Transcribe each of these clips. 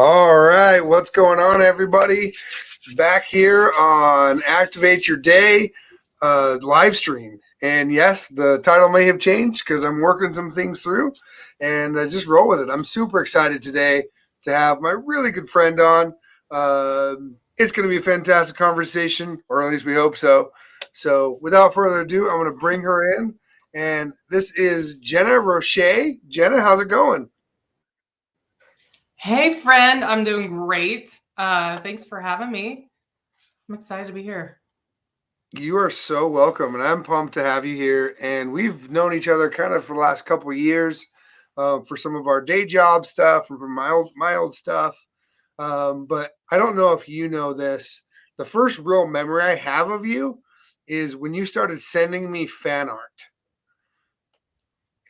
All right, what's going on, everybody? Back here on Activate Your Day live stream. And yes, the title may have changed because I'm working some things through, and just roll with it. I'm super excited today to have my really good friend on. It's going to be a fantastic conversation, or at least we hope so. So without further ado, I'm going to bring her in. And this is Jenna Roueche. Jenna, how's it going? Hey, friend, I'm doing great. Thanks for having me. I'm excited to be here. You are so welcome, and I'm pumped to have you here. And we've known each other kind of for the last couple of years for some of our day job stuff and from my old stuff. But I don't know if you know this. The first real memory I have of you is when you started sending me fan art.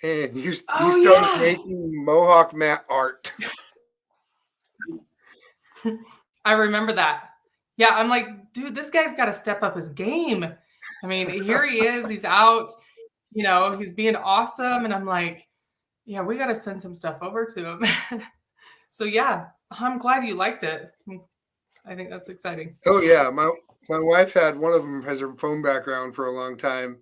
And you started making Mohawk Matt art. I remember that. Yeah, I'm like, dude, this guy's got to step up his game. I mean, here he is. He's out, he's being awesome. And I'm like, yeah, we got to send some stuff over to him. So, yeah, I'm glad you liked it. I think that's exciting. Oh, yeah. My wife had one of them has her phone background for a long time.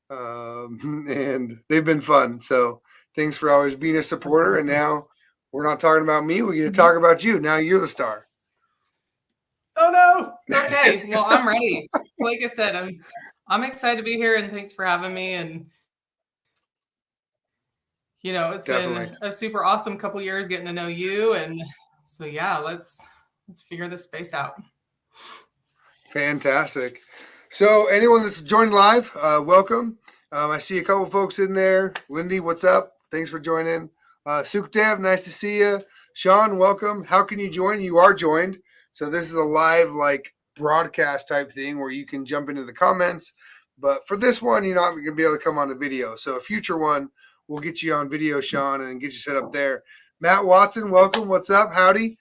And they've been fun. So thanks for always being a supporter. And now we're not talking about me. We get to talk about you. Now you're the star. Oh no. Okay. Well, I'm ready. Like I said, I'm excited to be here, and thanks for having me. And it's Definitely been a super awesome couple years getting to know you. And so yeah, let's figure this space out. Fantastic. So anyone that's joined live, welcome. I see a couple folks in there. Lindy, what's up? Thanks for joining. Sukhdev, nice to see you. Sean, welcome. How can you join? You are joined. So this is a live broadcast type thing where you can jump into the comments. But for this one, you're not going to be able to come on the video. So a future one, we'll get you on video, Sean, and get you set up there. Matt Watson, welcome. What's up? Howdy.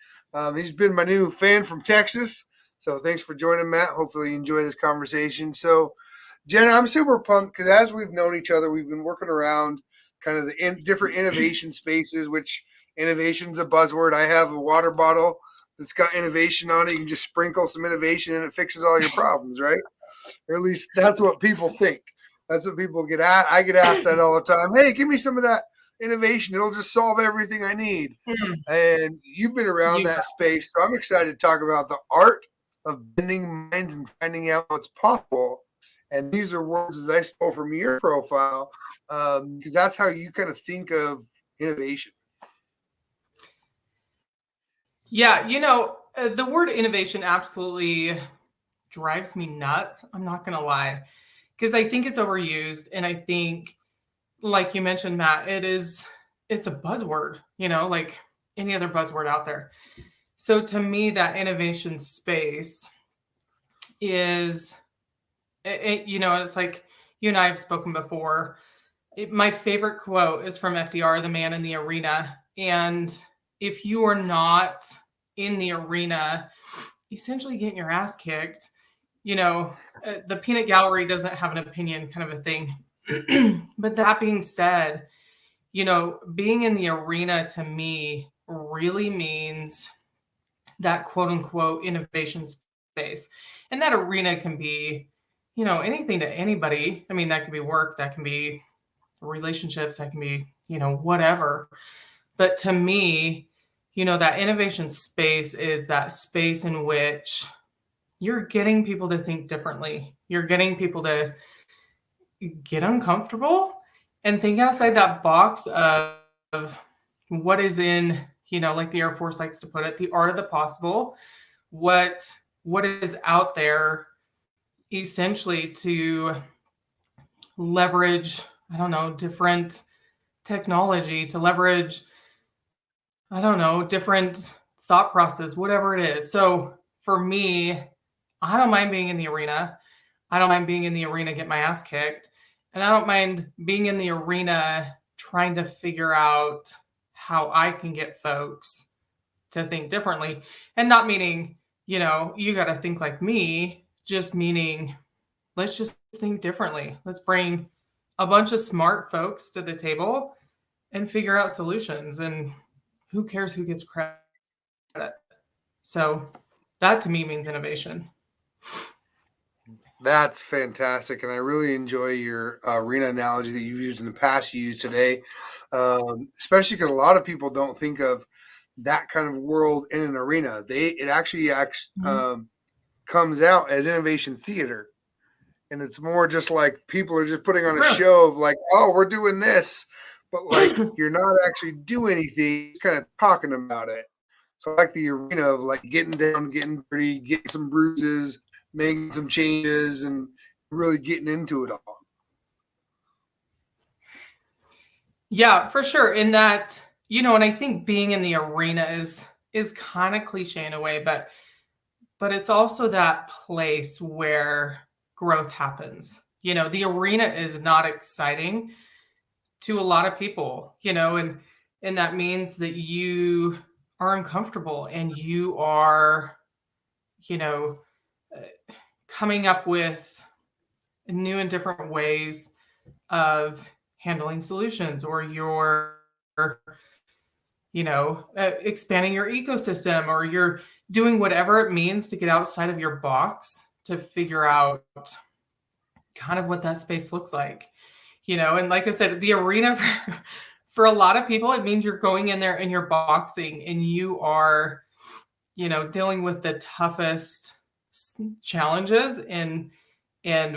He's been my new fan from Texas. So thanks for joining, Matt. Hopefully you enjoy this conversation. So, Jenna, I'm super pumped because as we've known each other, we've been working around kind of the different innovation spaces, which innovation's a buzzword. I have a water bottle that's got innovation on it. You can just sprinkle some innovation and it fixes all your problems, right? Or at least that's what people think. That's what people get at. I get asked that all the time. Hey, give me some of that innovation. It'll just solve everything I need. And you've been around that space. So I'm excited to talk about the art of bending minds and finding out what's possible. And these are words that I stole from your profile because that's how you kind of think of innovation. Yeah, the word innovation absolutely drives me nuts. I'm not going to lie, because I think it's overused. And I think, like you mentioned, Matt, it's a buzzword, like any other buzzword out there. So to me, that innovation space is, it's like you and I have spoken before. My favorite quote is from FDR, the man in the arena. And if you are not in the arena, essentially getting your ass kicked, the peanut gallery doesn't have an opinion kind of a thing. But that being said, being in the arena to me really means that quote unquote innovation space. And that arena can be, anything to anybody. I mean, that could be work, that can be relationships, that can be, whatever. But to me, that innovation space is that space in which you're getting people to think differently. You're getting people to get uncomfortable and think outside that box of what is in, like the Air Force likes to put it, the art of the possible, what is out there essentially to leverage, I don't know, different technology, to leverage, I don't know, different thought process, whatever it is. So for me, I don't mind being in the arena. I don't mind being in the arena, get my ass kicked. And I don't mind being in the arena trying to figure out how I can get folks to think differently. And not meaning, you got to think like me, just meaning let's just think differently. Let's bring a bunch of smart folks to the table and figure out solutions. And who cares who gets credit it. So that to me means innovation. That's fantastic, and I really enjoy your arena analogy that you've used in the past. You use today, especially because a lot of people don't think of that kind of world in an arena. It actually comes out as innovation theater, and it's more just like people are just putting on a show of like, oh, we're doing this, but like you're not actually doing anything, you're kind of talking about it. So I like the arena of like getting down, getting dirty, getting some bruises, making some changes, and really getting into it all. Yeah, for sure. In that, and I think being in the arena is kind of cliche in a way, but it's also that place where growth happens. The arena is not exciting to a lot of people, and that means that you are uncomfortable and you are, coming up with new and different ways of handling solutions, or you're expanding your ecosystem, or you're doing whatever it means to get outside of your box to figure out kind of what that space looks like. And like I said, the arena for a lot of people, it means you're going in there and you're boxing and you are, dealing with the toughest challenges and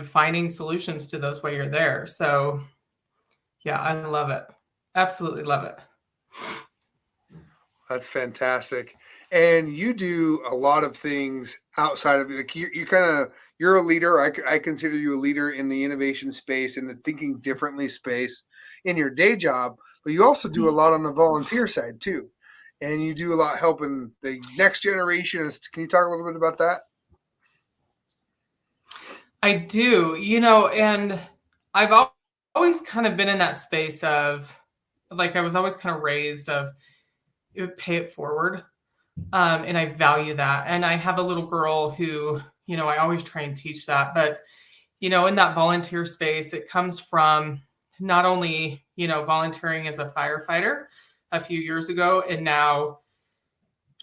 finding solutions to those while you're there. So yeah, I love it. Absolutely love it. That's fantastic. And you do a lot of things outside of like you're a leader. I consider you a leader in the innovation space, in the thinking differently space in your day job, but you also do a lot on the volunteer side too. And you do a lot helping the next generation. Can you talk a little bit about that? I do, and I've always kind of been in that space of, like, I was always kind of raised of pay it forward. And I value that. And I have a little girl who, I always try and teach that. But, in that volunteer space, it comes from not only, volunteering as a firefighter a few years ago, and now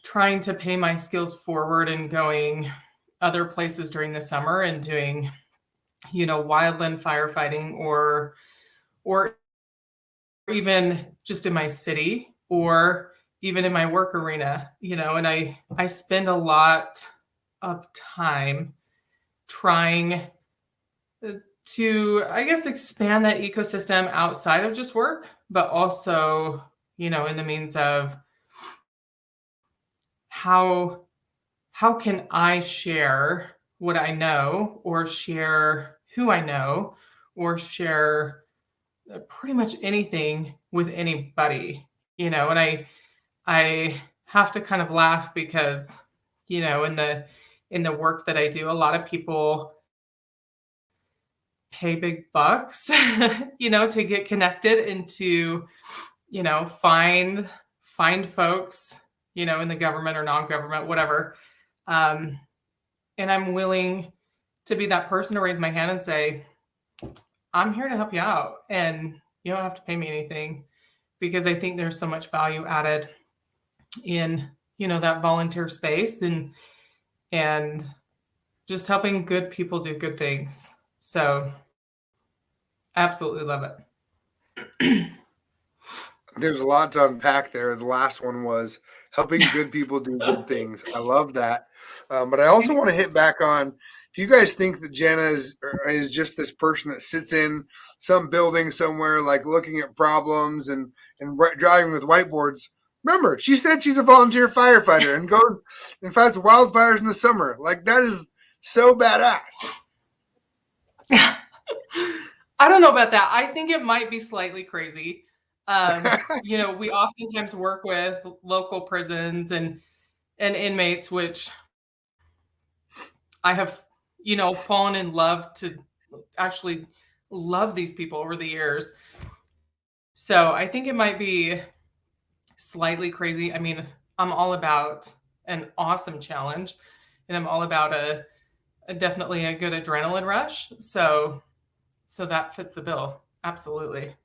trying to pay my skills forward and going other places during the summer and doing, wildland firefighting, or even just in my city, or even in my work arena, and I spend a lot of time trying to, I guess, expand that ecosystem outside of just work, but also, in the means of how can I share what I know, or share who I know, or share pretty much anything with anybody, and I have to kind of laugh because, in the work that I do, a lot of people pay big bucks, to get connected and to, find folks, in the government or non-government, whatever. And I'm willing to be that person to raise my hand and say, I'm here to help you out, and you don't have to pay me anything, because I think there's so much value added in, that volunteer space, and just helping good people do good things. So absolutely love it. There's a lot to unpack there. The last one was helping good people do good things. I love that. But I also want to hit back on, if you guys think that Jenna is just this person that sits in some building somewhere, like looking at problems and driving with whiteboards, remember, she said she's a volunteer firefighter and goes and fights wildfires in the summer. Like, that is so badass. I don't know about that. I think it might be slightly crazy. We oftentimes work with local prisons and inmates, which I have, fallen in love to actually love these people over the years. So I think it might be slightly crazy. I mean, I'm all about an awesome challenge, and I'm all about definitely a good adrenaline rush. So that fits the bill. Absolutely.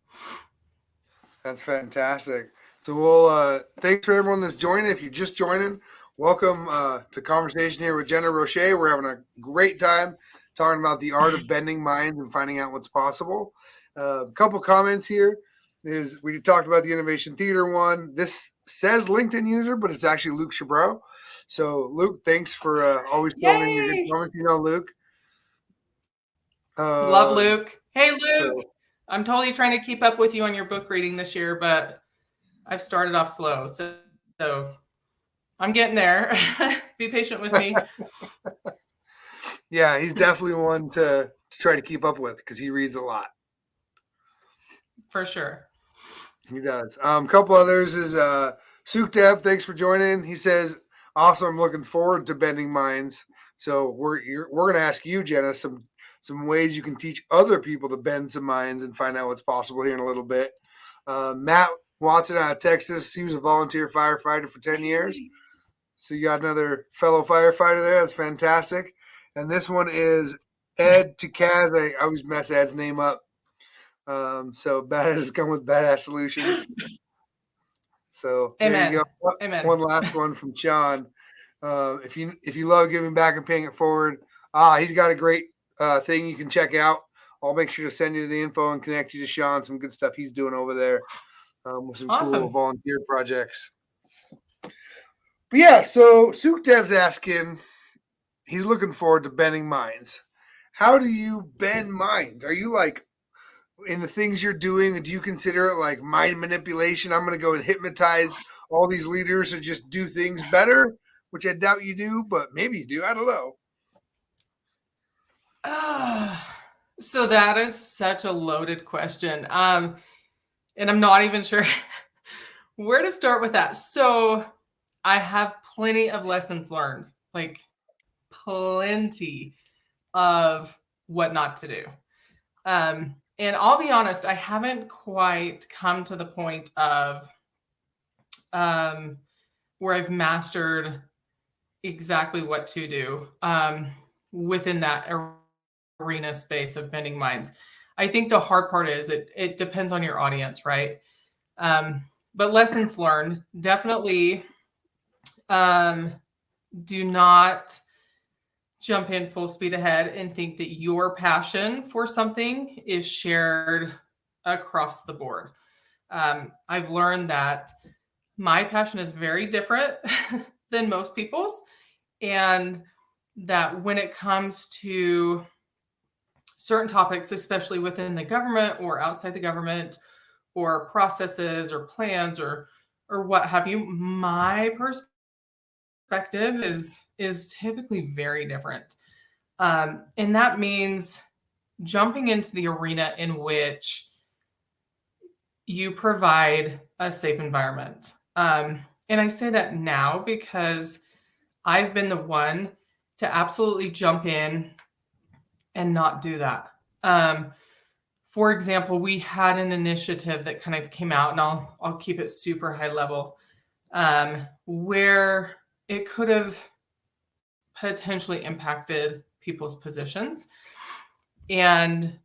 That's fantastic. So we'll thanks for everyone that's joining. If you're just joining, welcome to Conversation here with Jenna Roueche. We're having a great time talking about the art of bending minds and finding out what's possible. A couple comments here is we talked about the Innovation Theater one. This says LinkedIn user, but it's actually Luke Chabreau. So, Luke, thanks for always throwing in your good Yay! comments. You know, Luke. Love Luke. Hey, Luke. So, I'm totally trying to keep up with you on your book reading this year, but I've started off slow. So I'm getting there. Be patient with me. yeah, he's definitely one to try to keep up with because he reads a lot. For sure. He does. A couple others is Sukdev. Thanks for joining. He says, "Awesome. I'm looking forward to bending minds." So we're going to ask you, Jenna, some ways you can teach other people to bend some minds and find out what's possible here in a little bit. Matt Watson out of Texas. He was a volunteer firefighter for 10 years. So you got another fellow firefighter there. That's fantastic. And this one is Ed Takaz. I always mess Ed's name up. So badass come with badass solutions. So Amen. there you go. Amen. One last one from Sean. If you love giving back and paying it forward, he's got a great thing you can check out. I'll make sure to send you the info and connect you to Sean. Some good stuff he's doing over there with some cool volunteer projects. But yeah, so Sukdev's asking, he's looking forward to bending minds. How do you bend minds? Are you like in the things you're doing, do you consider it like mind manipulation? I'm going to go and hypnotize all these leaders to just do things better, which I doubt you do, but maybe you do. I don't know. So that is such a loaded question. And I'm not even sure where to start with that. So I have plenty of lessons learned, like plenty of what not to do. And I'll be honest, I haven't quite come to the point of where I've mastered exactly what to do within that arena space of bending minds. I think the hard part is it depends on your audience, right? But lessons learned, definitely do not jump in full speed ahead and think that your passion for something is shared across the board. I've learned that my passion is very different than most people's, and that when it comes to certain topics, especially within the government or outside the government, or processes or plans or what have you, my perspective is typically very different. And that means jumping into the arena in which you provide a safe environment. And I say that now because I've been the one to absolutely jump in and not do that. For example, we had an initiative that kind of came out, and I'll keep it super high level, where it could have potentially impacted people's positions. And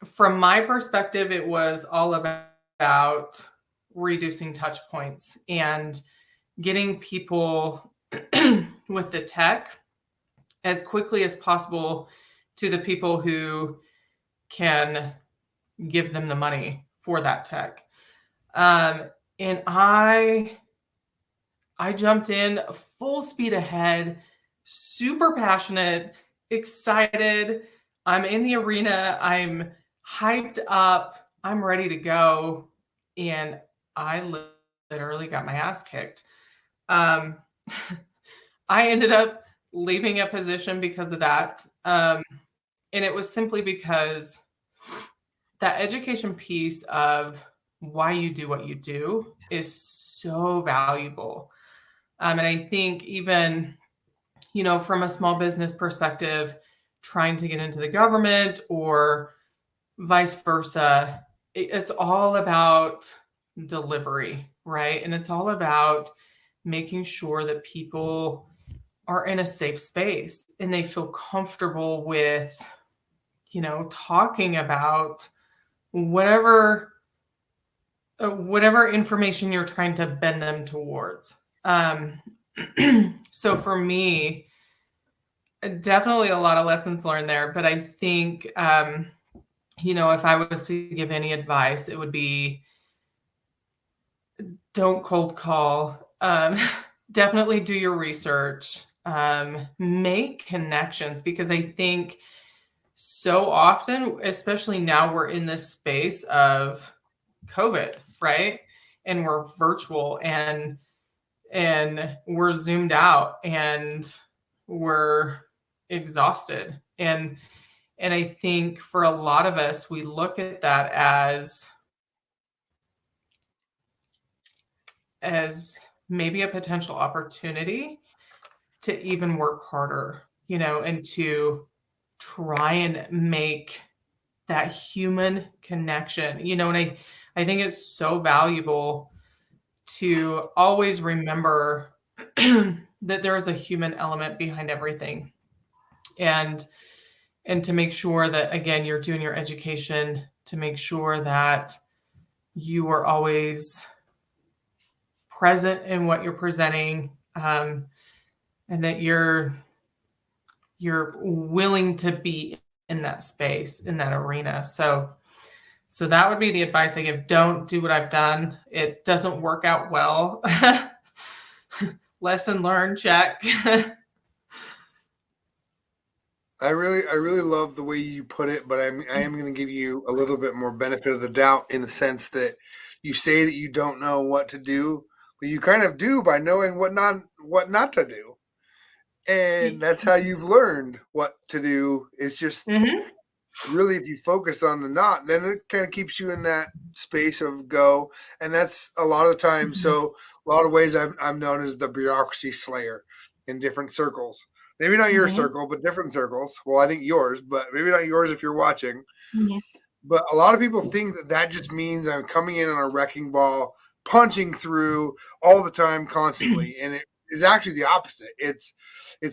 from my perspective, it was all about reducing touch points and getting people with the tech as quickly as possible to the people who can give them the money for that tech. And I jumped in full speed ahead, super passionate, excited. I'm in the arena. I'm hyped up. I'm ready to go. And I literally got my ass kicked. I ended up leaving a position because of that. And it was simply because that education piece of why you do what you do is so valuable. And I think even, from a small business perspective, trying to get into the government or vice versa, it's all about delivery, right? And it's all about making sure that people are in a safe space and they feel comfortable with, talking about whatever information you're trying to bend them towards. So for me, definitely a lot of lessons learned there. But I think, if I was to give any advice, it would be don't cold call. Definitely do your research. Make connections, because I think so often, especially now, we're in this space of COVID, right? And we're virtual and we're zoomed out and we're exhausted. And I think for a lot of us, we look at that as maybe a potential opportunity to even work harder, and to try and make that human connection, and I think it's so valuable to always remember that there is a human element behind everything, and to make sure that, again, you're doing your education to make sure that you are always present in what you're presenting, and that you're willing to be in that space, in that arena. So that would be the advice I give. Don't do what I've done. It doesn't work out well. Lesson learned, check. I really love the way you put it, but I am going to give you a little bit more benefit of the doubt in the sense that you say that you don't know what to do, but you kind of do by knowing what not to do. And that's how you've learned what to do. It's just really, if you focus on the not, then it kind of keeps you in that space of go. And that's a lot of the time. So a lot of ways I'm known as the bureaucracy slayer in different circles. Maybe not your circle, but different circles. Well, I think yours, but maybe not yours if you're watching. But a lot of people think that just means I'm coming in on a wrecking ball, punching through all the time, constantly. And it is actually the opposite. It's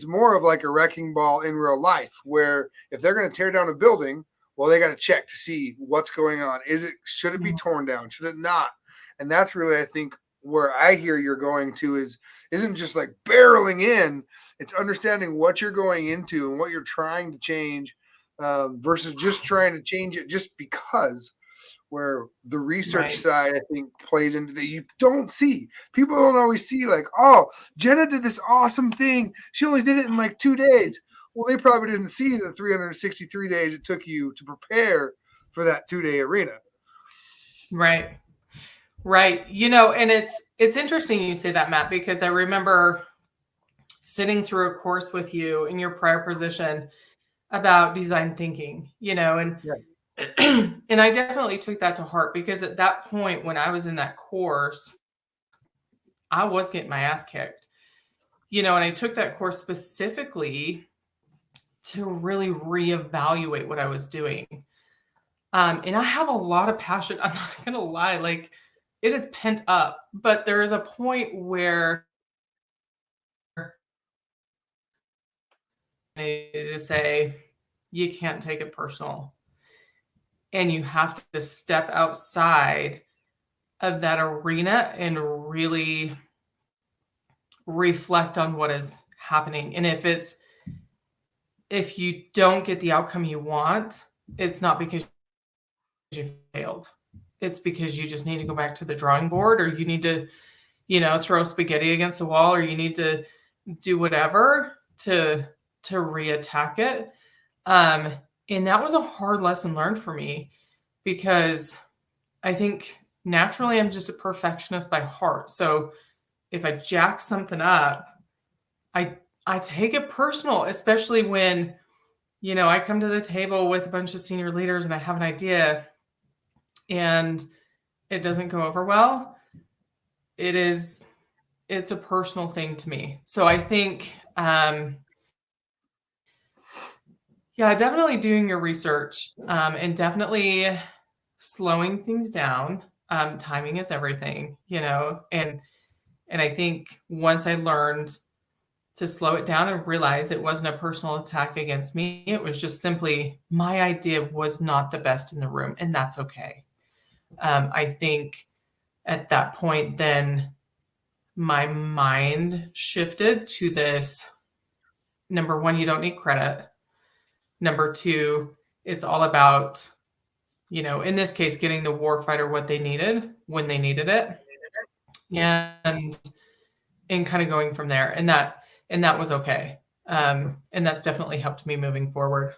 more of like a wrecking ball in real life, where if they're going to tear down a building, well, they got to check to see what's going on. Should it be torn down? Should it not? And that's really, I think, where I hear you're going to isn't just like barreling in. It's understanding what you're going into and what you're trying to change, versus just trying to change it just because. Where the research side, I think, plays into that you don't see. People don't always see, like, oh, Jenna did this awesome thing. She only did it in like 2 days. Well, they probably didn't see the 363 days it took you to prepare for that 2-day arena. Right. And it's interesting you say that, Matt, because I remember sitting through a course with you in your prior position about design thinking, and and I definitely took that to heart, because at that point when I was in that course, I was getting my ass kicked, and I took that course specifically to really reevaluate what I was doing. And I have a lot of passion. I'm not going to lie. Like, it is pent up, but there is a point where to say, you can't take it personal. And you have to step outside of that arena and really reflect on what is happening. And if you don't get the outcome you want, it's not because you failed. It's because you just need to go back to the drawing board, or you need to, throw spaghetti against the wall, or you need to do whatever to reattack it. And that was a hard lesson learned for me, because I think naturally I'm just a perfectionist by heart. So if I jack something up, I take it personal, especially when, I come to the table with a bunch of senior leaders and I have an idea and it doesn't go over well. It's a personal thing to me. So I think, definitely doing your research, and definitely slowing things down. Timing is everything, and I think once I learned to slow it down and realize it wasn't a personal attack against me, it was just simply my idea was not the best in the room, and that's okay. I think at that point, then my mind shifted to this. Number one, you don't need credit. Number two, it's all about, in this case, getting the warfighter what they needed when they needed it, and kind of going from there. And that was okay. And that's definitely helped me moving forward.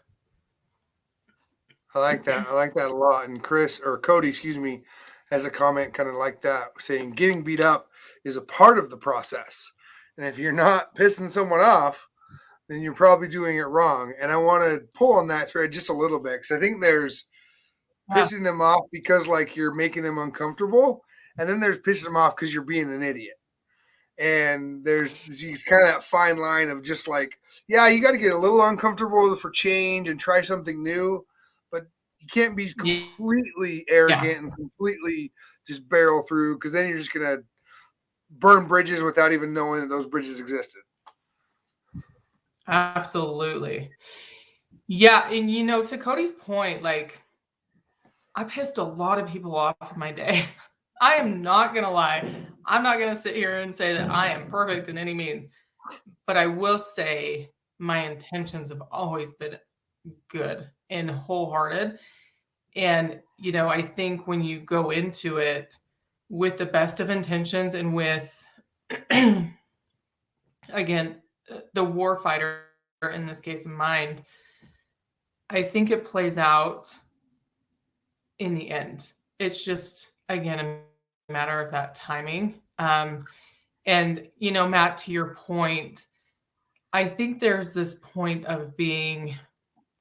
I like that. I like that a lot. And Cody, excuse me, has a comment kind of like that, saying getting beat up is a part of the process. And if you're not pissing someone off, then you're probably doing it wrong. And I want to pull on that thread just a little bit, because I think there's pissing them off because like you're making them uncomfortable, and then there's pissing them off because you're being an idiot. And there's kind of that fine line of just like, yeah, you got to get a little uncomfortable for change and try something new, but you can't be completely arrogant and completely just barrel through, because then you're just going to burn bridges without even knowing that those bridges existed. Absolutely. Yeah. And, to Cody's point, like, I pissed a lot of people off my day. I am not going to lie. I'm not going to sit here and say that I am perfect in any means, but I will say my intentions have always been good and wholehearted. And, I think when you go into it with the best of intentions and with, again, the warfighter in this case in mind, I think it plays out in the end. It's just, again, a matter of that timing. And, Matt, to your point, I think there's this point of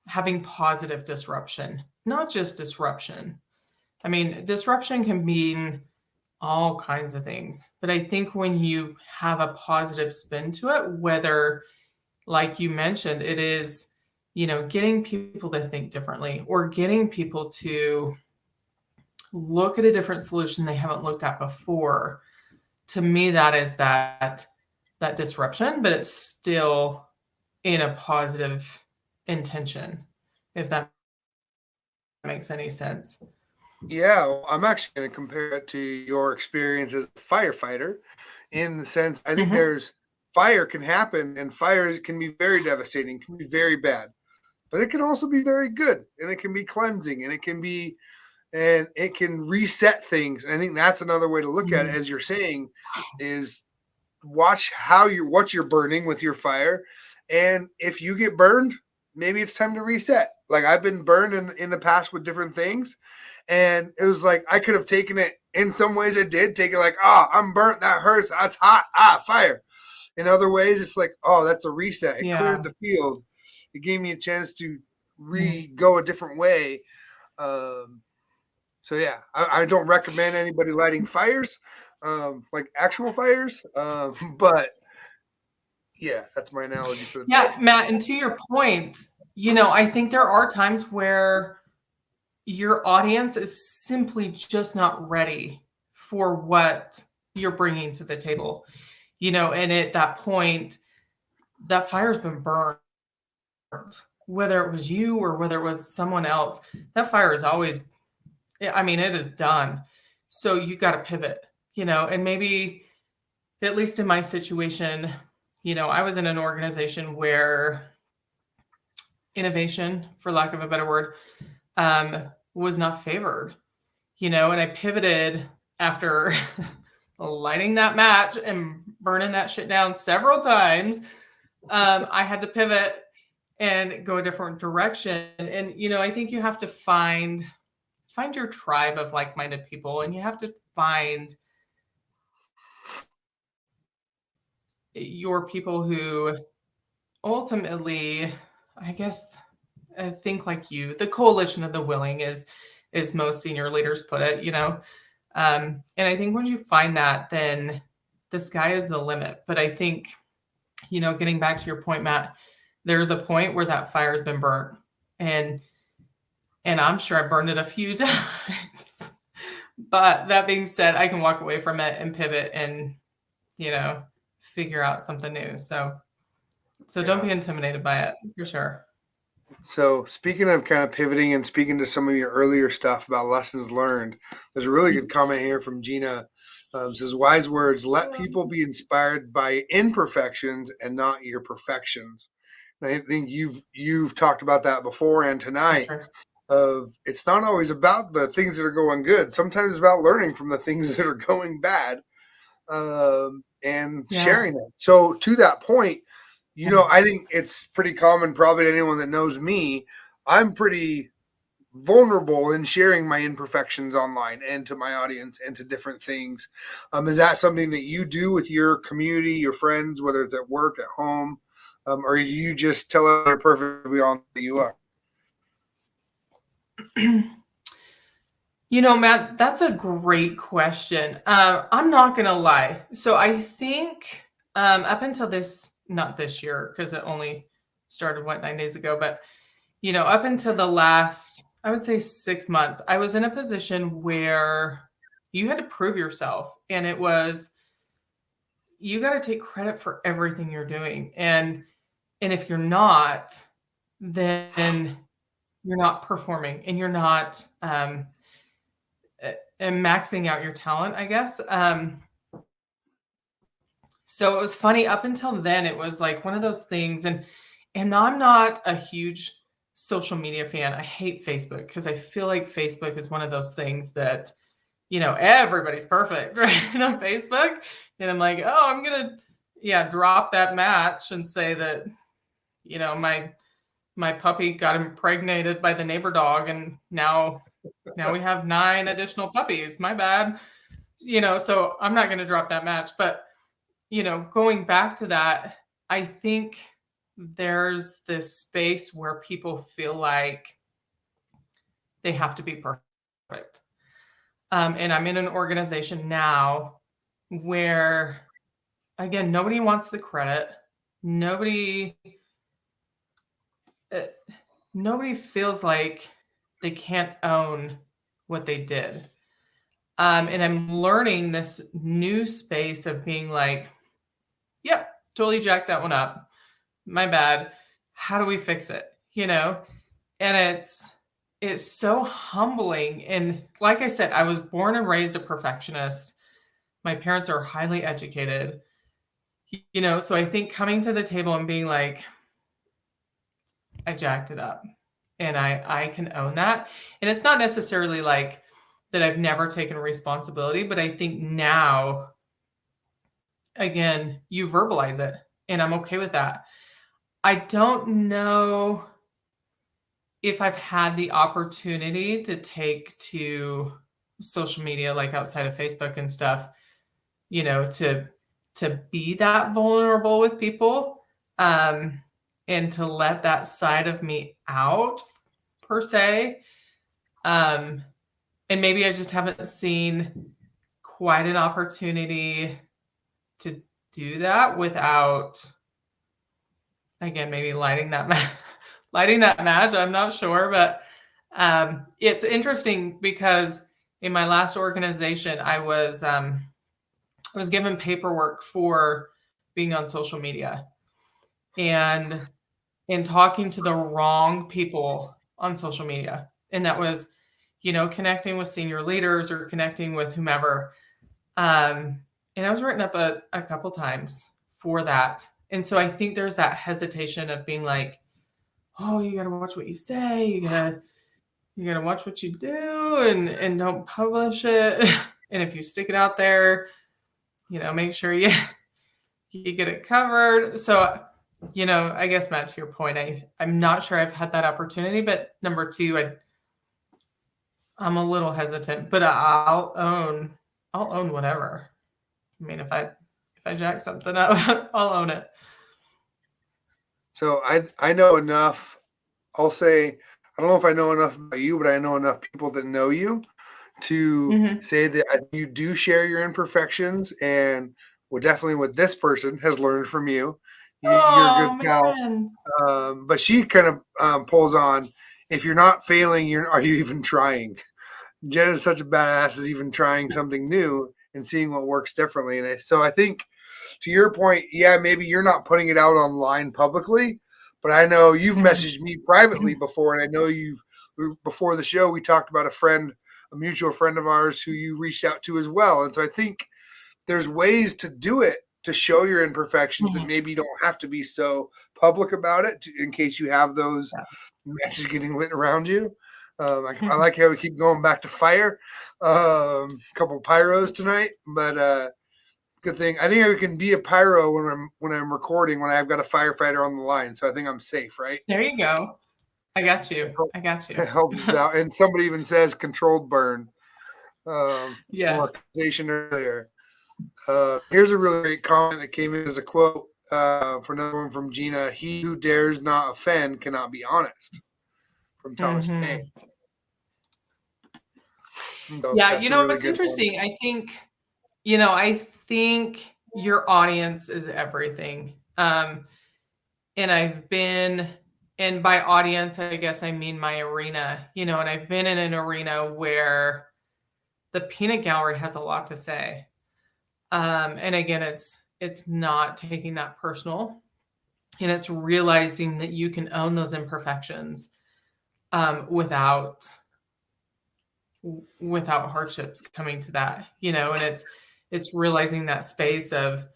having positive disruption, not just disruption. I mean, disruption can mean all kinds of things, but I think when you have a positive spin to it, whether, like you mentioned, it is, getting people to think differently or getting people to look at a different solution they haven't looked at before. To me, that is that disruption, but it's still in a positive intention, if that makes any sense. Yeah, well, I'm actually going to compare it to your experience as a firefighter, in the sense I think there's fire can happen, and fires can be very devastating, can be very bad, but it can also be very good, and it can be cleansing, and it can reset things. And I think that's another way to look at it, as you're saying, is watch what you're burning with your fire. And if you get burned, maybe it's time to reset. Like I've been burned in the past with different things. And it was like, I could have taken it in some ways. I did take it like, I'm burnt. That hurts. That's hot. Fire. In other ways, it's like, that's a reset. It cleared the field. It gave me a chance to go a different way. So yeah, I don't recommend anybody lighting fires, like actual fires. But yeah, that's my analogy for the day. Matt, and to your point, I think there are times where your audience is simply just not ready for what you're bringing to the table, and at that point, that fire's been burned, whether it was you or whether it was someone else. That fire is always, it is done. So you got to pivot, and maybe, at least in my situation, I was in an organization where innovation, for lack of a better word, was not favored, and I pivoted after lighting that match and burning that shit down several times. I had to pivot and go a different direction. And, I think you have to find your tribe of like-minded people, and you have to find your people who ultimately, I guess, think like you. The coalition of the willing is most senior leaders put it, and I think when you find that, then the sky is the limit. But I think, getting back to your point, Matt, there's a point where that fire's been burnt, and I'm sure I burned it a few times. But that being said, I can walk away from it and pivot and, figure out something new. So don't be intimidated by it, for sure. So speaking of kind of pivoting and speaking to some of your earlier stuff about lessons learned, there's a really good comment here from Gina. Says wise words: let people be inspired by imperfections and not your perfections. And I think you've talked about that before and For tonight. sure. Of it's not always about the things that are going good. Sometimes it's about learning from the things that are going bad, and Yeah. sharing them. So to that point, Yeah. I think it's pretty common, probably to anyone that knows me, I'm pretty vulnerable in sharing my imperfections online and to my audience and to different things. Is that something that you do with your community, your friends, whether it's at work, at home, or do you just tell them they're perfectly on that you are? Matt, that's a great question. I'm not going to lie. So I think up until not this year, because it only started, 9 days ago, but, up until the last, I would say 6 months, I was in a position where you had to prove yourself. And it was, you got to take credit for everything you're doing. And if you're not, then you're not performing and you're not and maxing out your talent, I guess. So it was funny up until then. It was like one of those things, and I'm not a huge social media fan. I hate Facebook because I feel like Facebook is one of those things that everybody's perfect, right, on Facebook, and I'm like, oh, I'm gonna drop that match and say that my puppy got impregnated by the neighbor dog, and now we have 9 additional puppies. My bad. So I'm not going to drop that match. But, going back to that, I think there's this space where people feel like they have to be perfect. And I'm in an organization now where, again, nobody wants the credit. Nobody feels like they can't own what they did. And I'm learning this new space of being like, yep, totally jacked that one up. My bad. How do we fix it? And it's so humbling. And like I said, I was born and raised a perfectionist. My parents are highly educated, so I think coming to the table and being like, I jacked it up and I can own that. And it's not necessarily like that I've never taken responsibility, but I think now, again, you verbalize it and I'm okay with that. I don't know if I've had the opportunity to take to social media, like outside of Facebook and stuff, to be that vulnerable with people, and to let that side of me out per se. And maybe I just haven't seen quite an opportunity to do that without, again, maybe lighting that match. I'm not sure, but it's interesting because in my last organization, I was given paperwork for being on social media and in talking to the wrong people on social media, and that was, connecting with senior leaders or connecting with whomever. And I was written up a couple times for that. And so I think there's that hesitation of being like, oh, you gotta watch what you say, you gotta watch what you do, and don't publish it. And if you stick it out there, make sure you get it covered. So, I guess, Matt, to your point, I'm not sure I've had that opportunity, but number two, I'm a little hesitant, but I'll own whatever. I mean, if I jack something up, I'll own it. So I know enough. I'll say I don't know if I know enough about you, but I know enough people that know you to Mhm. say that you do share your imperfections, and well, definitely what this person has learned from you. You're a good Oh, my pal, friend. but she kind of pulls on. If you're not failing, are you even trying? Jen is such a badass, is even trying something new and seeing what works differently. So I think to your point, yeah, maybe you're not putting it out online publicly, but I know you've Mhm. messaged me privately before, and I know before the show we talked about a mutual friend of ours who you reached out to as well. And so I think there's ways to do it to show your imperfections, and Mhm. maybe you don't have to be so public about it in case you have those Yeah. matches getting lit around you. I like how we keep going back to fire. A couple pyros tonight, but good thing. I think I can be a pyro when I'm recording when I've got a firefighter on the line. So I think I'm safe, right? There you go. I got you. I got you. It helps us out. And somebody even says controlled burn. Yes. Organization earlier. Here's a really great comment that came in as a quote for another one from Gina. He who dares not offend cannot be honest. From Thomas Mhm. Paine. So Yeah, that's a really it's good one. interesting. I think your audience is everything. And and by audience, I guess I mean my arena, and I've been in an arena where the peanut gallery has a lot to say. And again, it's not taking that personal, and it's realizing that you can own those imperfections without hardships coming to that, and it's realizing that space of,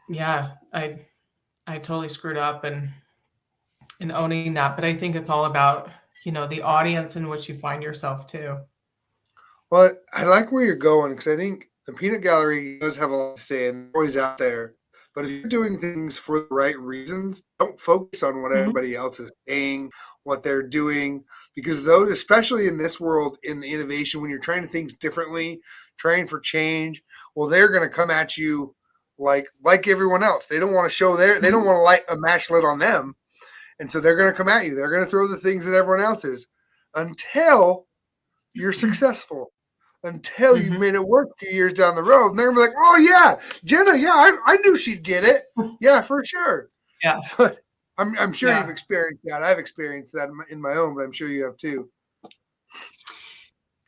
yeah, I totally screwed up, and owning that. But I think it's all about, the audience in which you find yourself too. Well, I like where you're going because I think the peanut gallery does have a lot to say and they're always out there. But if you're doing things for the right reasons, don't focus on what Mhm. everybody else is saying, what they're doing, because those, especially in this world, in the innovation, when you're trying to things differently, trying for change, well, they're going to come at you like everyone else. They don't want to they don't Mhm. want to light a match lit on them, and so they're going to come at you. They're going to throw the things that everyone else is until you're successful, until you've Mhm. made it work a few years down the road. And they're gonna be like, oh yeah, Jenna, yeah, I knew she'd get it. Yeah, for sure. Yeah. So I'm sure you've Yeah. experienced that. I've experienced that in my own, but I'm sure you have too.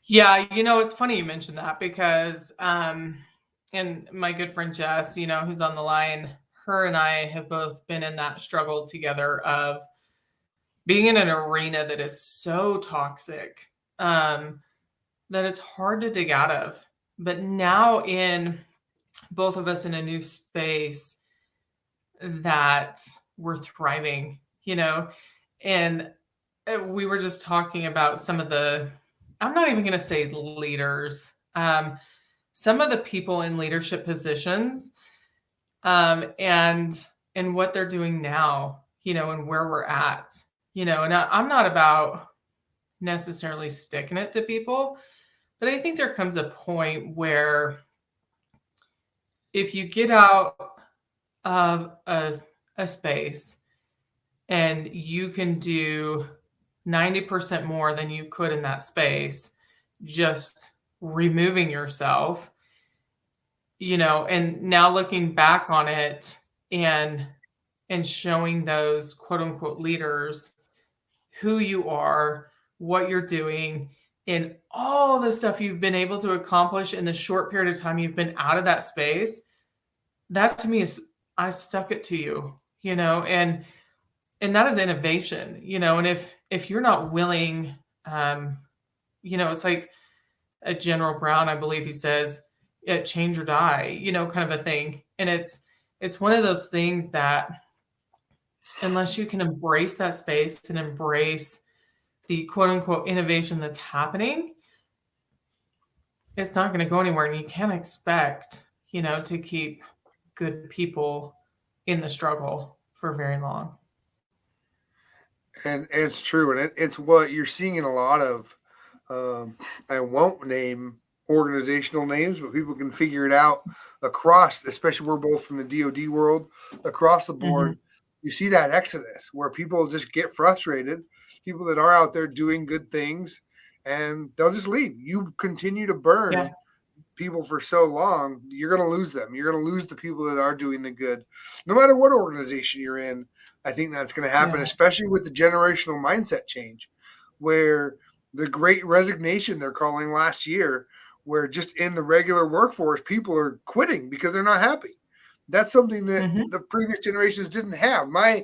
Yeah, it's funny you mentioned that because and my good friend Jess, who's on the line, her and I have both been in that struggle together of being in an arena that is so toxic, that it's hard to dig out of. But now in both of us in a new space that we're thriving, and we were just talking about some of I'm not even going to say leaders, some of the people in leadership positions, and what they're doing now, and where we're at, and I'm not about necessarily sticking it to people, but I think there comes a point where if you get out of a space and you can do 90% more than you could in that space, just removing yourself, and now looking back on it and showing those quote unquote leaders who you are, what you're doing, and all the stuff you've been able to accomplish in the short period of time you've been out of that space. That to me is, I stuck it to you, and that is innovation, and if you're not willing, um, it's like a General Brown, I believe he says, change or die, kind of a thing. And it's one of those things that unless you can embrace that space and embrace the quote unquote innovation that's happening, it's not going to go anywhere. And you can't expect, to keep good people in the struggle for very long. And it's true, and it's what you're seeing in a lot of. Um, I won't name organizational names, but people can figure it out across. Especially we're both from the DoD world, across the Mhm. board. You see that exodus where people just get frustrated. People that are out there doing good things, and they'll just leave. You continue to Yeah. burn people for so long, you're going to lose them. You're going to lose the people that are doing the good. No matter what organization you're in, I think that's going to happen, Yeah. especially with the generational mindset change, where the great resignation they're calling last year, where just in the regular workforce, people are quitting because they're not happy. That's something that Mm-hmm. the previous generations didn't have. My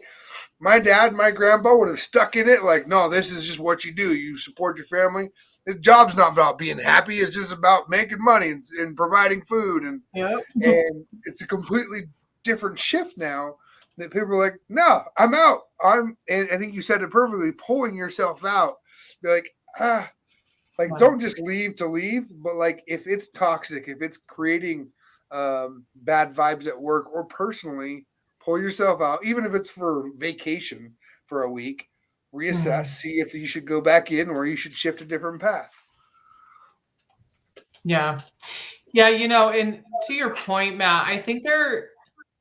dad, my grandpa would have stuck in it like, no, this is just what you do. You support your family. The job's not about being happy. It's just about making money and providing food. Yep. And it's a completely different shift now that people are like, no, I'm out. And I think you said it perfectly, pulling yourself out. Be like, like, Wow. don't just leave to leave, but like if it's toxic, if it's creating bad vibes at work or personally, pull yourself out, even if it's for vacation for a week, reassess, Mhm. see if you should go back in or you should shift a different path. Yeah. Yeah. And to your point, Matt, I think there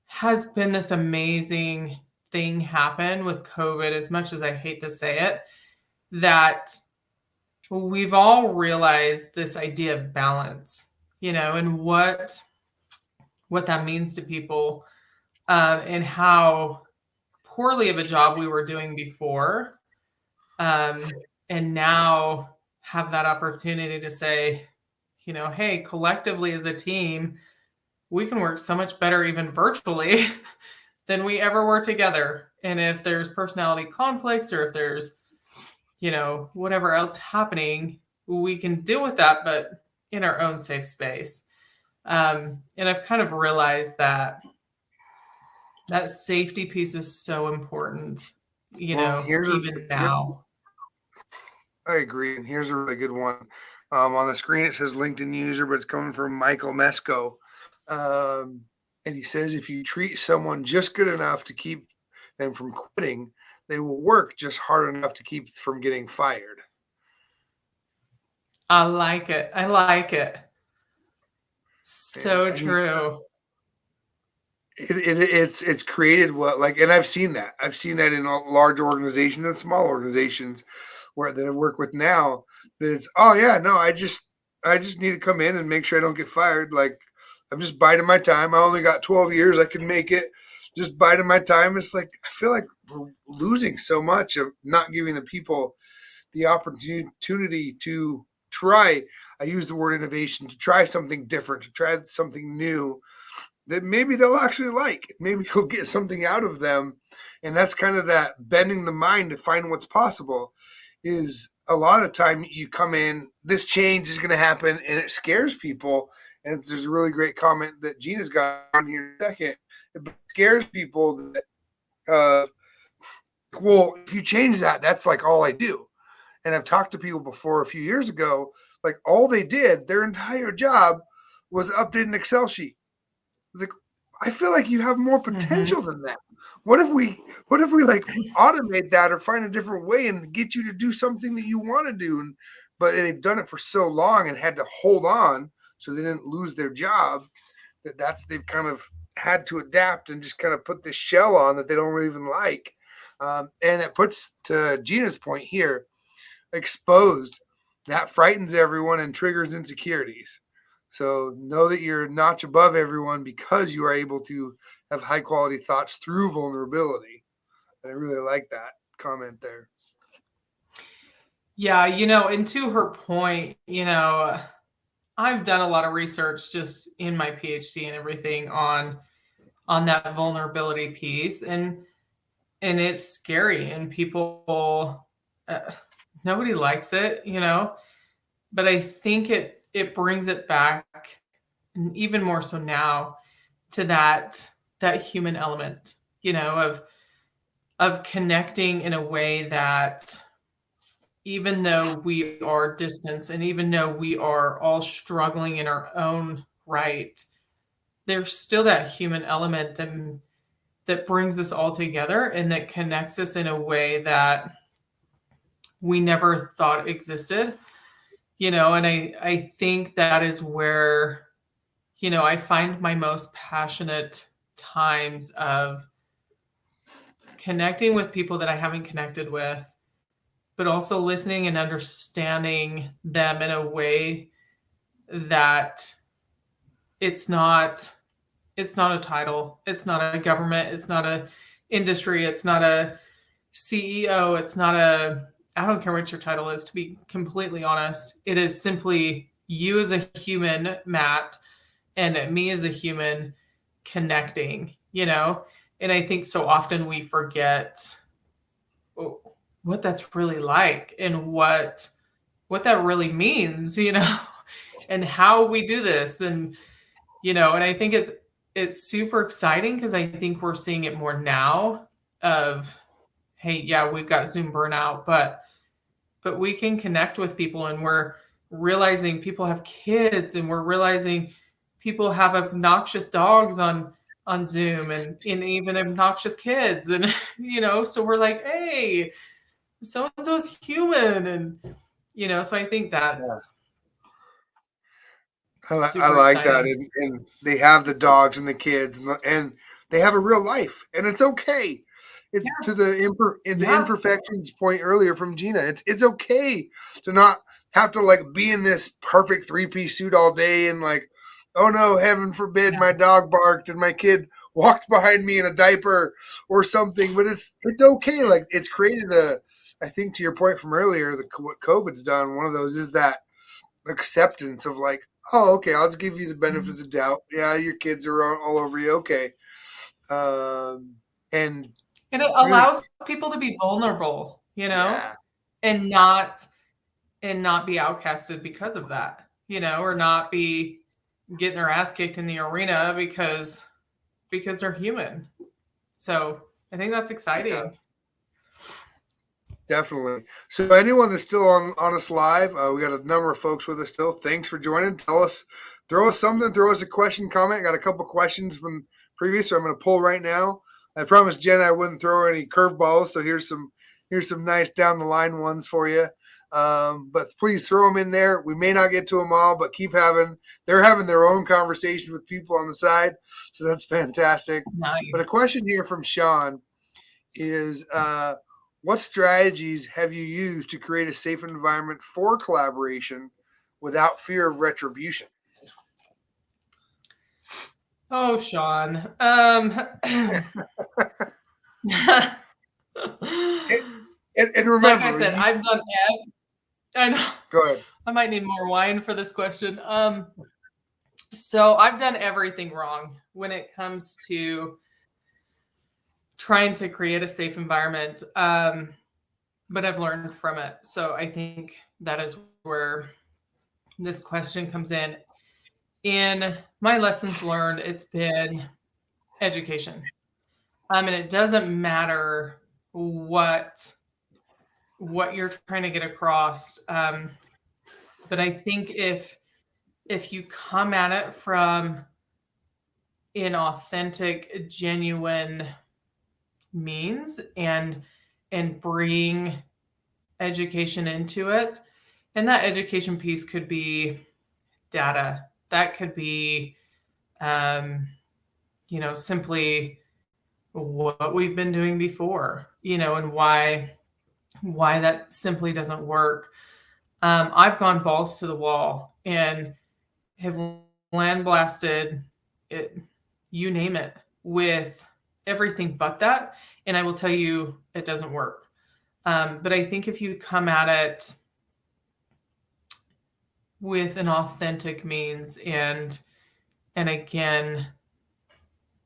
has been this amazing thing happen with COVID, as much as I hate to say it, that we've all realized this idea of balance, and what that means to people, and how poorly of a job we were doing before, and now have that opportunity to say, hey, collectively as a team, we can work so much better even virtually than we ever were together. And if there's personality conflicts or if there's, whatever else happening, we can deal with that, but in our own safe space. And I've kind of realized that safety piece is so important, Well, even now. I agree. And here's a really good one. On the screen, it says LinkedIn user, but it's coming from Michael Mesco. And he says if you treat someone just good enough to keep them from quitting, they will work just hard enough to keep from getting fired. I like it. I like it. And So I think true. it's created what, like, and I've seen that in large organizations and small organizations where that I work with now, that it's, oh yeah, no, I just need to come in and make sure I don't get fired. Like, I'm just biding my time. I only got 12 years. I can make it. Just biding my time. It's like I feel like we're losing so much of not giving the people the opportunity to try. I use the word innovation, to try something different, to try something new that maybe they'll actually like. Maybe you'll get something out of them. And that's kind of that bending the mind to find what's possible. Is a lot of time you come in, this change is going to happen, and it scares people. And there's a really great comment that Gina's got on here in a second. It scares people that, well, if you change that, that's like all I do. And I've talked to people before a few years ago, like all they did, their entire job was update an Excel sheet. It's like, I feel like you have more Mm-hmm. potential than that. What if we like automate that or find a different way and get you to do something that you want to do? But they've done it for so long and had to hold on so they didn't lose their job, they've kind of had to adapt and just kind of put this shell on that they don't really even like. And it puts, to Gina's point here, exposed. That frightens everyone and triggers insecurities. So know that you're a notch above everyone because you are able to have high quality thoughts through vulnerability. And I really like that comment there. Yeah, and to her point, I've done a lot of research just in my PhD and everything on that vulnerability piece, and it's scary, and people, nobody likes it, but I think it brings it back, and even more so now, to that human element, of connecting in a way that, even though we are distant and even though we are all struggling in our own right, there's still that human element that brings us all together and that connects us in a way that we never thought existed. And I think that is where, I find my most passionate times of connecting with people that I haven't connected with, but also listening and understanding them in a way that it's not a title, it's not a government, it's not a industry, it's not a CEO, it's not a, I don't care what your title is, to be completely honest. It is simply you as a human, Matt, and me as a human, connecting, you know? And I think so often we forget what that's really like and what that really means, you know, and how we do this. And, you know, and I think it's super exciting because I think we're seeing it more now of, hey, yeah, we've got Zoom burnout, but we can connect with people, and we're realizing people have kids, and we're realizing people have obnoxious dogs on Zoom, and even obnoxious kids. And, you know, so we're like, hey, so-and-so's human. And, you know, so I think that's I super like that, exciting. and they have the dogs and the kids, and they have a real life, and it's okay. It's Yeah. to the Yeah. imperfections point earlier from Gina. It's okay to not have to like be in this perfect 3-piece suit all day and like, oh no, heaven forbid Yeah. my dog barked and my kid walked behind me in a diaper or something. But it's okay. Like it's created a. I think to your point from earlier, what COVID's done. One of those is that acceptance of like, oh, okay, I'll just give you the benefit of the doubt. Yeah, your kids are all over you. Okay. And And it really, allows people to be vulnerable, you know, yeah, and not be outcasted because of that, you know, or not be getting their ass kicked in the arena because they're human. So I think that's yeah, exciting. definitely. So anyone that's still on us live, we got a number of folks with us still. Thanks for joining. Tell us, throw us something, throw us a question, comment. Got a couple questions from previous, so I'm going to pull right now. I promised Jen I wouldn't throw any curveballs, so here's some nice down the line ones for you. But please throw them in there. We may not get to them all, but they're having their own conversation with people on the side, so that's fantastic. Nice. But a question here from Sean is, what strategies have you used to create a safe environment for collaboration without fear of retribution? Oh, Sean. And Like I remember, said, I've done I know. go ahead. I might need more wine for this question. So I've done everything wrong when it comes to trying to create a safe environment. But I've learned from it. So I think that is where this question comes in. In my lessons learned, it's been education. And it doesn't matter what you're trying to get across. But I think if you come at it from an authentic, genuine means and bring education into it, and that education piece could be data, that could be you know, simply what we've been doing before, you know, and why that simply doesn't work. I've gone balls to the wall and have land blasted it, you name it, with everything but that. And I will tell you, it doesn't work. But I think if you come at it with an authentic means and again,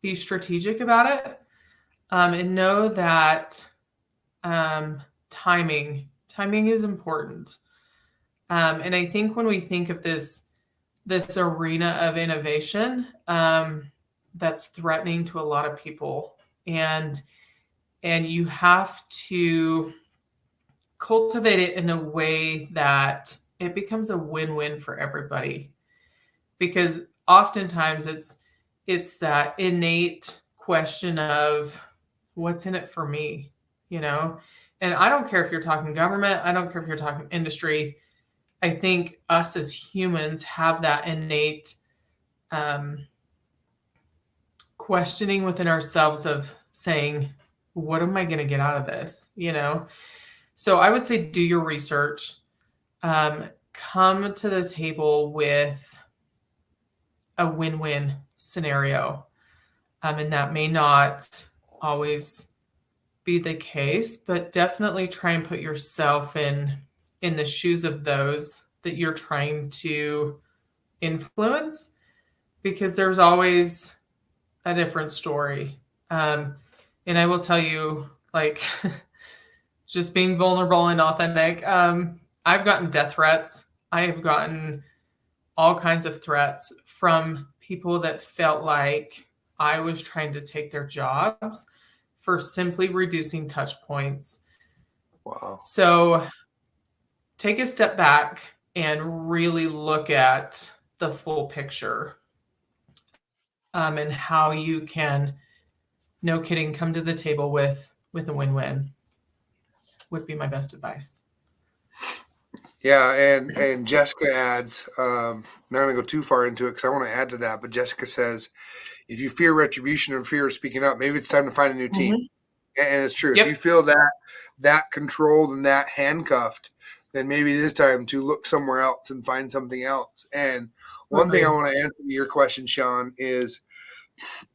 be strategic about it, and know that timing is important. And I think when we think of this arena of innovation, that's threatening to a lot of people, and you have to cultivate it in a way that it becomes a win-win for everybody, because oftentimes it's that innate question of what's in it for me, you know. And I don't care if you're talking government, I don't care if you're talking industry. I think us as humans have that innate questioning within ourselves of saying, what am I going to get out of this, you know? So I would say do your research, come to the table with a win-win scenario. And that may not always be the case, but definitely try and put yourself in the shoes of those that you're trying to influence, because there's always a different story. And I will tell you, like, just being vulnerable and authentic, I've gotten death threats. I have gotten all kinds of threats from people that felt like I was trying to take their jobs for simply reducing touch points. Wow. So take a step back and really look at the full picture, and how you can, no kidding, come to the table with a win-win would be my best advice. Yeah, and Jessica adds, not gonna go too far into it because I want to add to that, but Jessica says, if you fear retribution and fear of speaking up, maybe it's time to find a new team. And it's true. If you Yep. feel that controlled and that handcuffed, then maybe it is time to look somewhere else and find something else. And one thing I want to answer to your question, Sean, is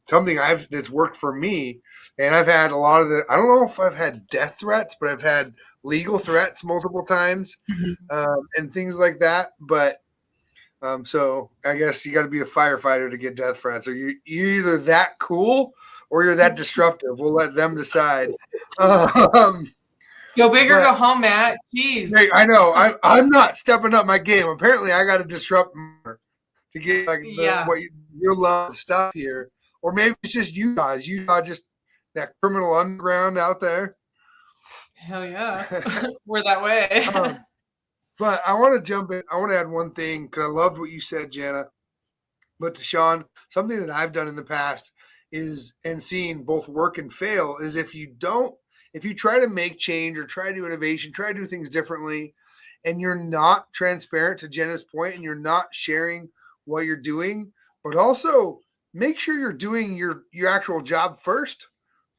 something that's worked for me. And I've had a lot of I don't know if I've had death threats, but I've had legal threats multiple times, and things like that. But so I guess you got to be a firefighter to get death threats. Or you're either that cool or you're that disruptive. We'll let them decide. Go big or go home, Matt. Jeez. I know. I'm not stepping up my game. Apparently, I got to disrupt more to get like your love stuff here. Or maybe it's just you guys. You are just that criminal underground out there. Hell yeah. We're that way. But I want to jump in. I want to add one thing because I loved what you said, Jenna. But to Sean, something that I've done in the past is, and seen both work and fail, is if you try to make change or try to do innovation, try to do things differently, and you're not transparent, to Jenna's point, and you're not sharing what you're doing, but also make sure you're doing your actual job first.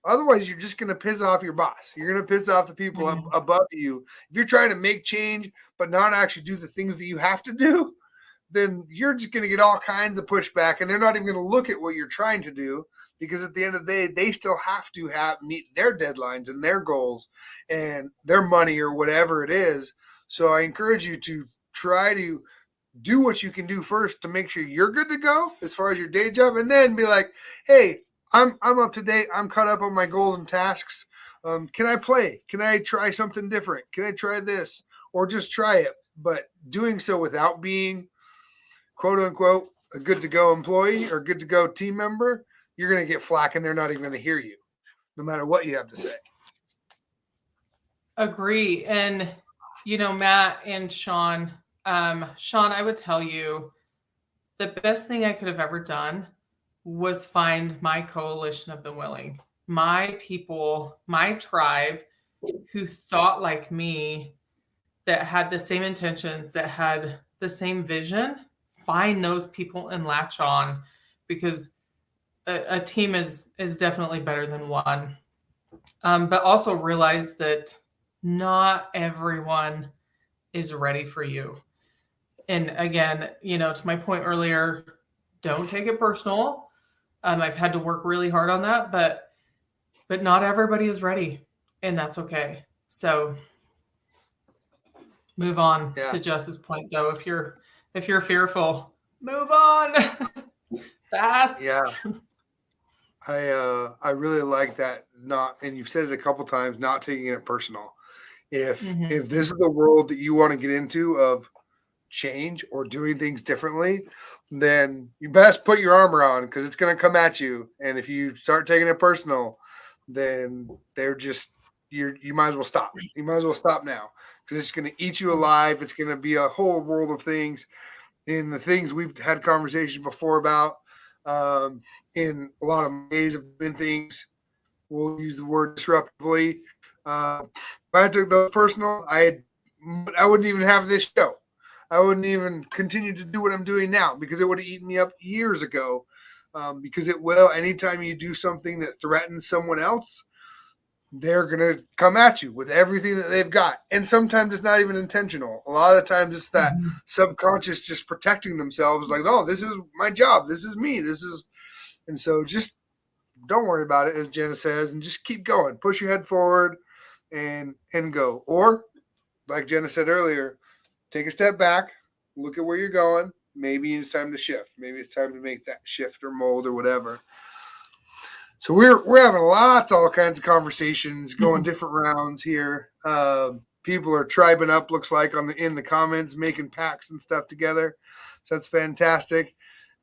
Otherwise, you're just going to piss off your boss. You're going to piss off the people above you. If you're trying to make change, but not actually do the things that you have to do, then you're just going to get all kinds of pushback, and they're not even going to look at what you're trying to do, because at the end of the day, they still have to meet their deadlines and their goals and their money or whatever it is. So I encourage you to try to do what you can do first to make sure you're good to go as far as your day job, and then be like, hey, I'm up to date. I'm caught up on my goals and tasks. Can I play? Can I try something different? Can I try this? Or just try it, but doing so without being, quote unquote, a good to go employee or good to go team member, you're going to get flack and they're not even going to hear you, no matter what you have to say. Agree. And, Matt and Sean, I would tell you the best thing I could have ever done was find my coalition of the willing, my people, my tribe who thought like me, that had the same intentions, that had the same vision. Find those people and latch on, because a team is definitely better than one. But also realize that not everyone is ready for you. And again, to my point earlier, don't take it personal. I've had to work really hard on that, but not everybody is ready, and that's okay. So move on. To Jess's point, though, if you're fearful, move on fast. Yeah. I really like that. And you've said it a couple times, not taking it personal. If this is the world that you want to get into of change or doing things differently, then you best put your armor on, because it's going to come at you. And if you start taking it personal, then you might as well stop. You might as well stop now, because it's going to eat you alive. It's going to be a whole world of things. In the things we've had conversations before about, in a lot of ways of doing things, we'll use the word disruptively. If I took those personal, I wouldn't even have this show. I wouldn't even continue to do what I'm doing now, because it would have eaten me up years ago. Because it will. Anytime you do something that threatens someone else, they're going to come at you with everything that they've got. And sometimes it's not even intentional. A lot of the times it's that subconscious just protecting themselves, like, oh, this is my job. This is me. And so just don't worry about it, as Jenna says, and just keep going. Push your head forward and go. Or, like Jenna said earlier, take a step back, look at where you're going. Maybe it's time to shift. Maybe it's time to make that shift or mold or whatever. So we're having all kinds of conversations, going different rounds here. People are tribing up, looks like, in the comments, making packs and stuff together. So that's fantastic.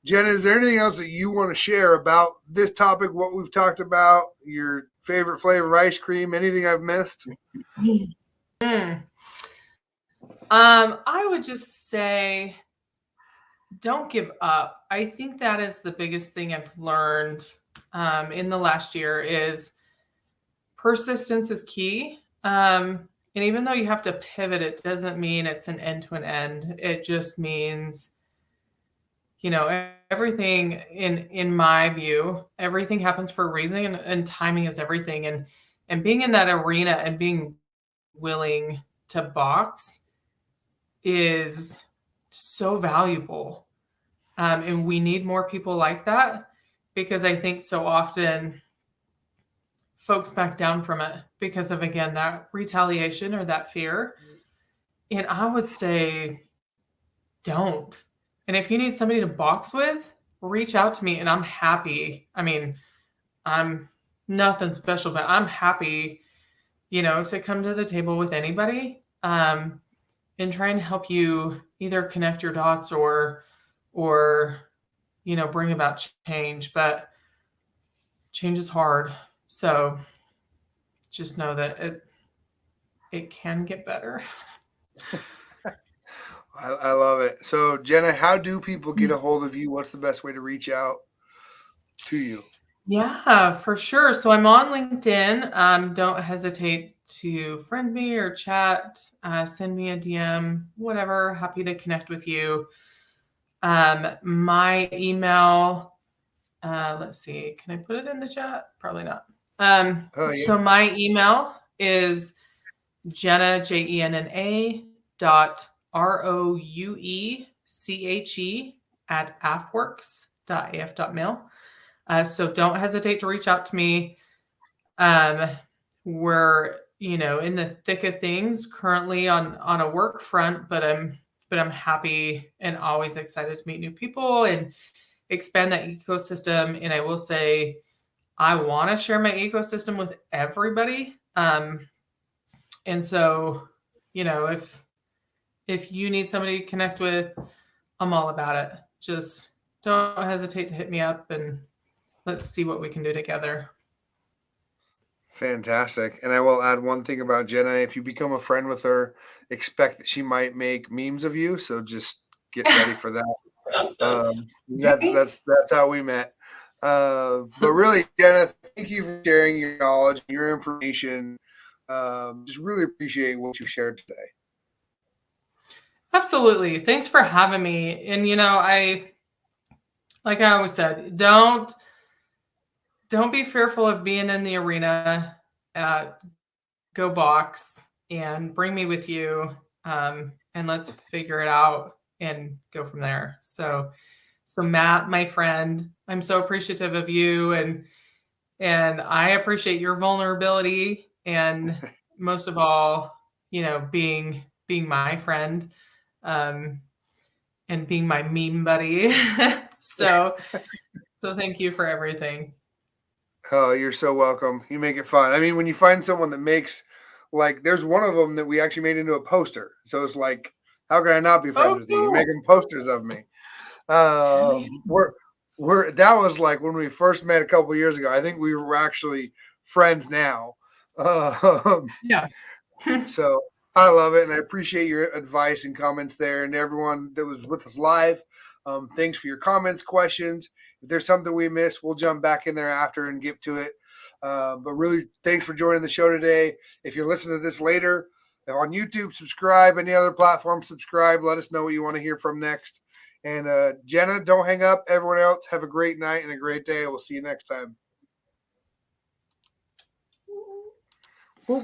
Jenna, is there anything else that you want to share about this topic, what we've talked about, your favorite flavor of ice cream, anything I've missed? I would just say don't give up. I think that is the biggest thing I've learned in the last year is persistence is key. And even though you have to pivot, it doesn't mean it's an end to an end. It just means, everything in my view, everything happens for a reason, and timing is everything. And being in that arena and being willing to box is so valuable. And we need more people like that, because I think so often folks back down from it because of, again, that retaliation or that fear. And I would say, don't. And if you need somebody to box with, reach out to me and I'm happy. I mean, I'm nothing special, but I'm happy, to come to the table with anybody and try and help you either connect your dots or bring about change. But change is hard. So just know that it can get better. I love it. So, Jenna, how do people get a hold of you? What's the best way to reach out to you? Yeah, for sure. So I'm on LinkedIn. Don't hesitate to friend me or chat, send me a DM, whatever. Happy to connect with you. My email, let's see, can I put it in the chat? Probably not. So my email is Jenna, JENNA .ROUECHE @AFWERX.af.mil. So don't hesitate to reach out to me. We're, in the thick of things currently on a work front, but I'm happy and always excited to meet new people and expand that ecosystem. And I will say, I want to share my ecosystem with everybody. And so, if you need somebody to connect with, I'm all about it. Just don't hesitate to hit me up and let's see what we can do together. Fantastic. And I will add one thing about Jenna. If you become a friend with her, expect that she might make memes of you. So just get ready for that. That's how we met. But really, Jenna, thank you for sharing your knowledge, your information. Just really appreciate what you shared today. Absolutely. Thanks for having me. And, like I always said, don't be fearful of being in the arena. Go box and bring me with you. And let's figure it out and go from there. So Matt, my friend, I'm so appreciative of you, and I appreciate your vulnerability, and most of all, being my friend, and being my meme buddy. So thank you for everything. Oh, you're so welcome. You make it fun. I mean, when you find someone that makes, like, there's one of them that we actually made into a poster. So it's like, how can I not be friends with you? You're making posters of me. That was like when we first met a couple of years ago. I think we were actually friends now. Yeah. So I love it, and I appreciate your advice and comments there, and everyone that was with us live. Thanks for your comments, questions. If there's something we missed, we'll jump back in there after and get to it. But really, thanks for joining the show today. If you're listening to this later on YouTube, subscribe. Any other platform, subscribe. Let us know what you want to hear from next. And Jenna, don't hang up. Everyone else, have a great night and a great day. We'll see you next time.